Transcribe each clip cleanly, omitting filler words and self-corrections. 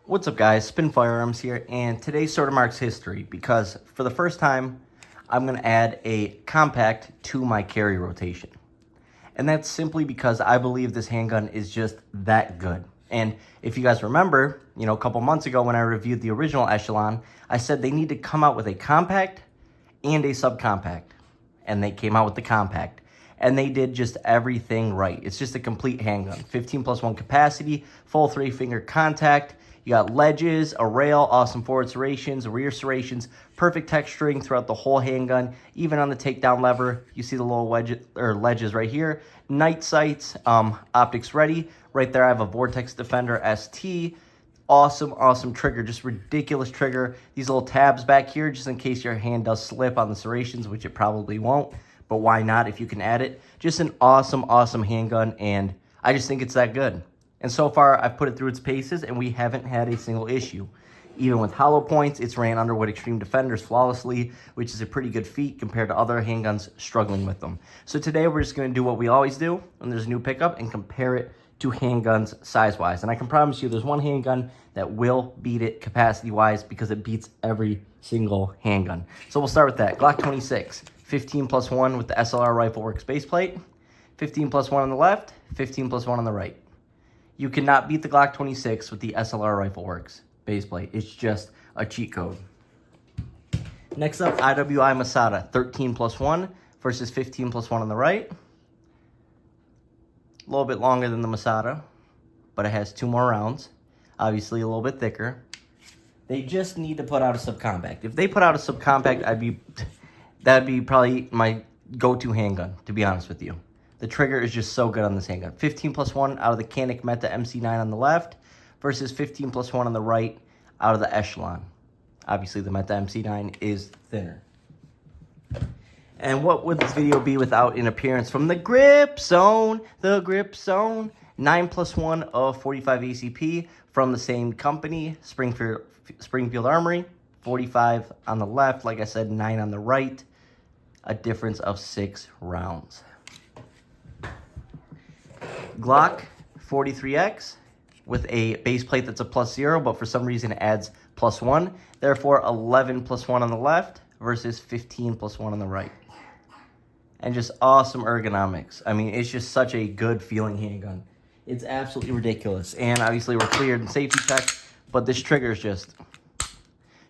What's up, guys? Spin Firearms here, and today sort of marks history because for the first time, I'm going to add a compact to my carry rotation. And that's simply because I believe this handgun is just that good. And if you guys remember, a couple months ago when I reviewed the original Echelon, I said they need to come out with a compact and a subcompact. And they came out with the compact. And they did just everything right. It's just a complete handgun. 15+1 capacity, full 3-finger contact. You got ledges, a rail, awesome forward serrations, rear serrations, perfect texturing throughout the whole handgun. Even on the takedown lever, you see the little ledges right here. Night sights, optics ready. Right there, I have a Vortex Defender ST. Awesome trigger, just ridiculous trigger. These little tabs back here, just in case your hand does slip on the serrations, which it probably won't. But why not if you can add it? Just an awesome handgun, and I just think it's that good. And so far, I've put it through its paces, and we haven't had a single issue. Even with hollow points, it's ran Underwood Extreme Defenders flawlessly, which is a pretty good feat compared to other handguns struggling with them. So today, we're just going to do what we always do when there's a new pickup and compare it to handguns size-wise. And I can promise you there's one handgun that will beat it capacity-wise because it beats every single handgun. So we'll start with that. Glock 26. 15+1 with the SLR Rifle Works base plate, 15+1 on the left, 15+1 on the right. You cannot beat the Glock 26 with the SLR Rifle Works base plate. It's just a cheat code. Next up, IWI Masada, 13+1 versus 15+1 on the right. A little bit longer than the Masada, but it has 2 more rounds. Obviously a little bit thicker. They just need to put out a subcompact. If they put out a subcompact, that'd be probably my go-to handgun, to be honest with you. The trigger is just so good on this handgun. 15+1 out of the Canik Meta MC9 on the left versus 15+1 on the right out of the Echelon. Obviously, the Meta MC9 is thinner. And what would this video be without an appearance from the Grip Zone? The Grip Zone. 9+1 of 45 ACP from the same company, Springfield Armory. 45 on the left, like I said, 9 on the right. A difference of 6 rounds. Glock 43X with a base plate that's a +0, but for some reason it adds +1. Therefore, 11+1 on the left versus 15+1 on the right. And just awesome ergonomics. I mean, it's just such a good feeling handgun. It's absolutely ridiculous. And obviously we're cleared in safety check, but this trigger is just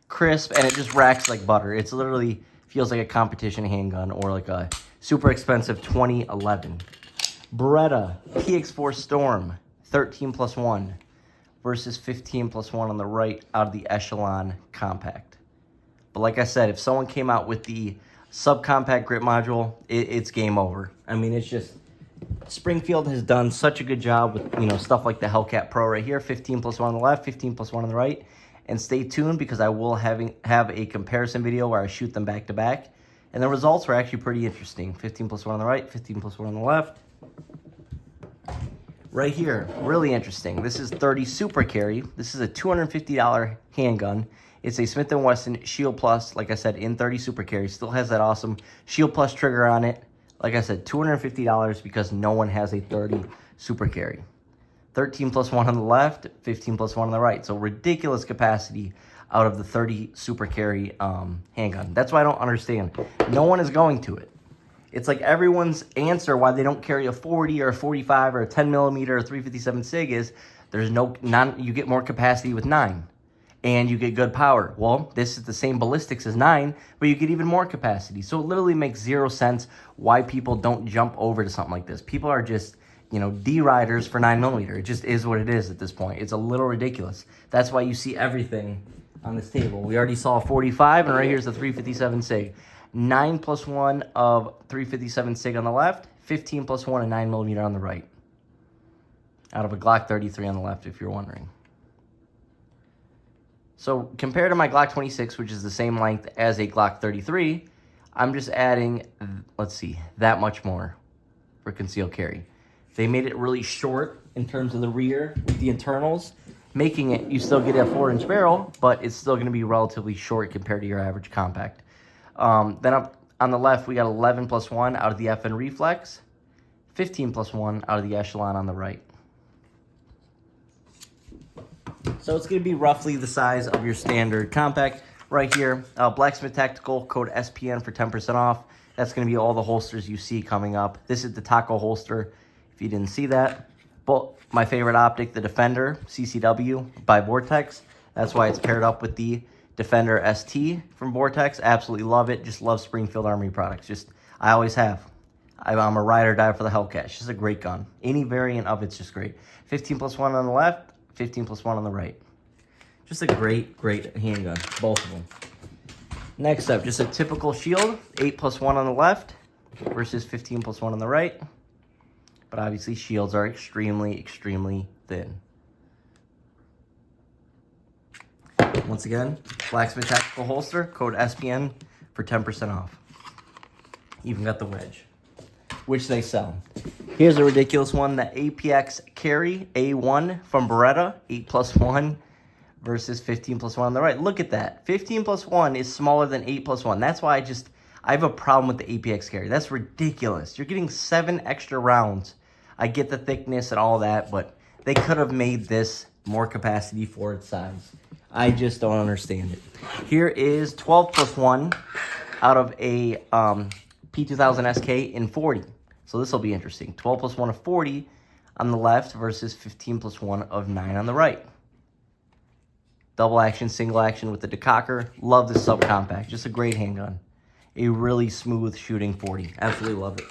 crisp and it just racks like butter. It's literally feels like a competition handgun or like a super expensive 2011. Beretta PX4 Storm, 13+1 versus 15+1 on the right out of the Echelon compact. But like I said, if someone came out with the subcompact grip module, it's game over. I mean, it's just Springfield has done such a good job with stuff like the Hellcat Pro right here, 15+1 on the left, 15+1 on the right. And stay tuned because I will have a comparison video where I shoot them back to back. And the results were actually pretty interesting. 15+1 on the right, 15+1 on the left. Right here, really interesting. This is 30 Super Carry. This is a $250 handgun. It's a Smith & Wesson Shield Plus, like I said, in 30 Super Carry. Still has that awesome Shield Plus trigger on it. Like I said, $250 because no one has a 30 Super Carry. 13+1 on the left, 15+1 on the right. So ridiculous capacity out of the 30 Super Carry handgun. That's why I don't understand. No one is going to it. It's like everyone's answer why they don't carry a 40 or a 45 or a 10 millimeter or 357 SIG is you get more capacity with 9 and you get good power. Well, this is the same ballistics as 9, but you get even more capacity. So it literally makes 0 sense why people don't jump over to something like this. People are just D-riders for 9mm. It just is what it is at this point. It's a little ridiculous. That's why you see everything on this table. We already saw a 45, and right here's the 357 SIG. 9+1 of 357 SIG on the left, 15+1 of 9mm on the right. Out of a Glock 33 on the left, if you're wondering. So compared to my Glock 26, which is the same length as a Glock 33, I'm just adding, let's see, that much more for concealed carry. They made it really short in terms of the rear with the internals, making it, you still get a 4-inch barrel, but it's still going to be relatively short compared to your average compact. Then up on the left, we got 11+1 out of the FN Reflex, 15+1 out of the Echelon on the right. So it's going to be roughly the size of your standard compact. Right here, Blacksmith Tactical, code SPN for 10% off. That's going to be all the holsters you see coming up. This is the taco holster, if you didn't see that. But my favorite optic, the Defender CCW by Vortex. That's why it's paired up with the Defender ST from Vortex. Absolutely love it. Just love Springfield Armory products. I always have. I'm a ride or die for the Hellcat. It's just a great gun. Any variant of it's just great. 15+1 on the left, 15+1 on the right. Just a great handgun, both of them. Next up, just a typical shield, 8+1 on the left versus 15+1 on the right. But obviously shields are extremely thin. Once again, Blacksmith Tactical holster, code SPN for 10% off. Even got the wedge, which they sell. Here's a ridiculous one, the APX Carry A1 from Beretta, 8+1 versus 15+1 on the right. Look at that. 15+1 is smaller than 8+1. That's why I have a problem with the APX Carry. That's ridiculous. You're getting 7 extra rounds. I get the thickness and all that, but they could have made this more capacity for its size. I just don't understand it. Here is 12+1 out of a P2000 SK in 40. So this will be interesting. 12+1 of 40 on the left versus 15+1 of 9 on the right. Double action, single action with the decocker. Love this subcompact. Just a great handgun. A really smooth shooting 40. Absolutely love it.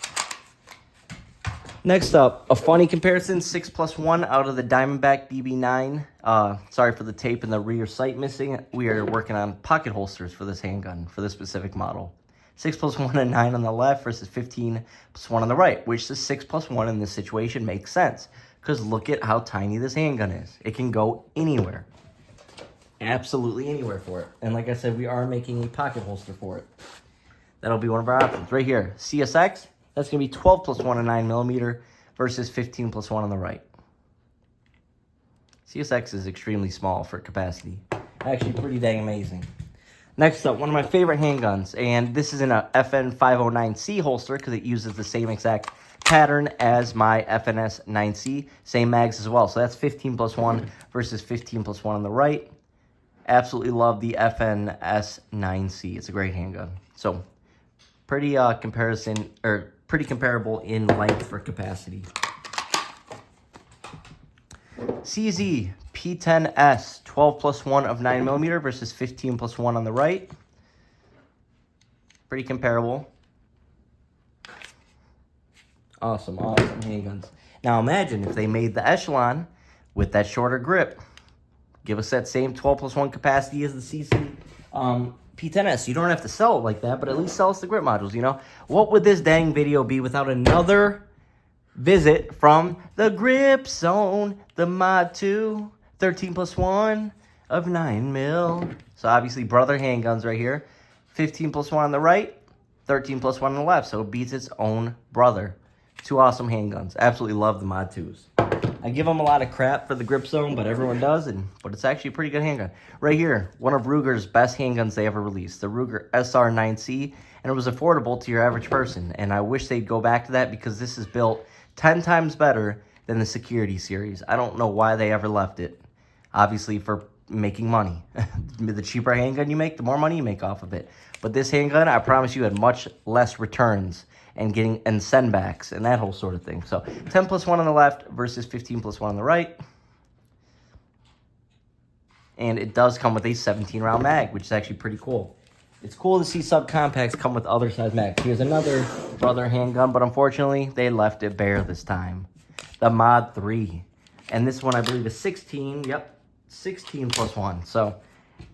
Next up, a funny comparison, 6+1 out of the Diamondback BB9. Sorry for the tape and the rear sight missing. We are working on pocket holsters for this handgun, for this specific model. 6+1 and 9 on the left versus 15+1 on the right, which the 6+1 in this situation makes sense. Because look at how tiny this handgun is. It can go anywhere. Absolutely anywhere for it. And like I said, we are making a pocket holster for it. That'll be one of our options. Right here, CSX. That's going to be 12+1 and 9mm versus 15+1 on the right. CSX is extremely small for capacity. Actually pretty dang amazing. Next up, one of my favorite handguns. And this is in a FN509C holster because it uses the same exact pattern as my FNS 9C. Same mags as well. So that's 15+1 versus 15+1 on the right. Absolutely love the FNS 9C. It's a great handgun. So pretty comparable in length for capacity. CZ P10S, 12+1 of 9mm versus 15+1 on the right. Pretty comparable. Awesome handguns. Now imagine if they made the Echelon with that shorter grip. Give us that same 12+1 capacity as the CC P10S. You don't have to sell it like that, but at least sell us the grip modules, you know? What would this dang video be without another visit from the Grip Zone, the Mod 2, 13+1 of 9mm. So obviously brother handguns right here. 15+1 on the right, 13+1 on the left. So it beats its own brother. Two awesome handguns. Absolutely love the Mod 2s. I give them a lot of crap for the Grip Zone, but everyone does, but it's actually a pretty good handgun. Right here, one of Ruger's best handguns they ever released, the Ruger SR9C, and it was affordable to your average person, and I wish they'd go back to that because this is built 10 times better than the Security series. I don't know why they ever left it. Obviously for making money. The cheaper handgun you make, the more money you make off of it. But this handgun, I promise you, had much less returns and sendbacks and that whole sort of thing. So 10+1 on the left versus 15+1 on the right. And it does come with a 17-round mag, which is actually pretty cool. It's cool to see subcompacts come with other size mags. Here's another brother handgun, but unfortunately, they left it bare this time. The Mod 3. And this one, I believe, is 16. Yep, 16+1. So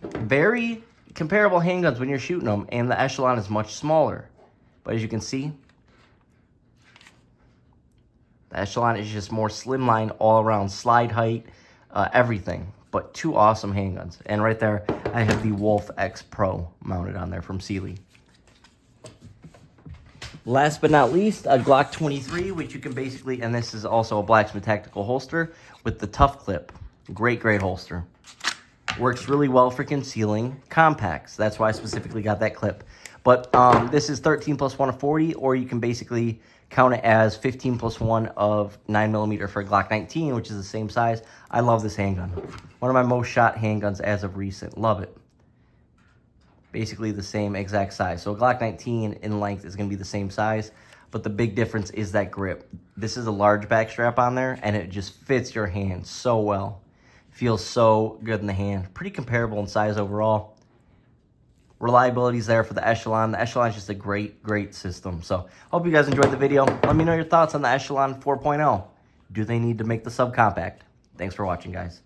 very comparable handguns when you're shooting them, and the Echelon is much smaller. But as you can see, the Echelon is just more slimline all around, slide height, everything. But two awesome handguns. And right there, I have the Wolf X Pro mounted on there from Sealy. Last but not least, a Glock 23, which you can basically, and this is also a Blacksmith Tactical holster with the Tough Clip. Great holster. Works really well for concealing compacts. That's why I specifically got that clip. But this is 13 plus 1 of 40, or you can basically count it as 15 plus 1 of 9mm for a Glock 19, which is the same size. I love this handgun. One of my most shot handguns as of recent. Love it. Basically the same exact size. So a Glock 19 in length is going to be the same size, but the big difference is that grip. This is a large back strap on there, and it just fits your hand so well. Feels so good in the hand. Pretty comparable in size overall. Reliability is there for the Echelon. The Echelon is just a great system. So hope you guys enjoyed the video. Let me know your thoughts on the Echelon 4.0. Do they need to make the subcompact? Thanks for watching, guys.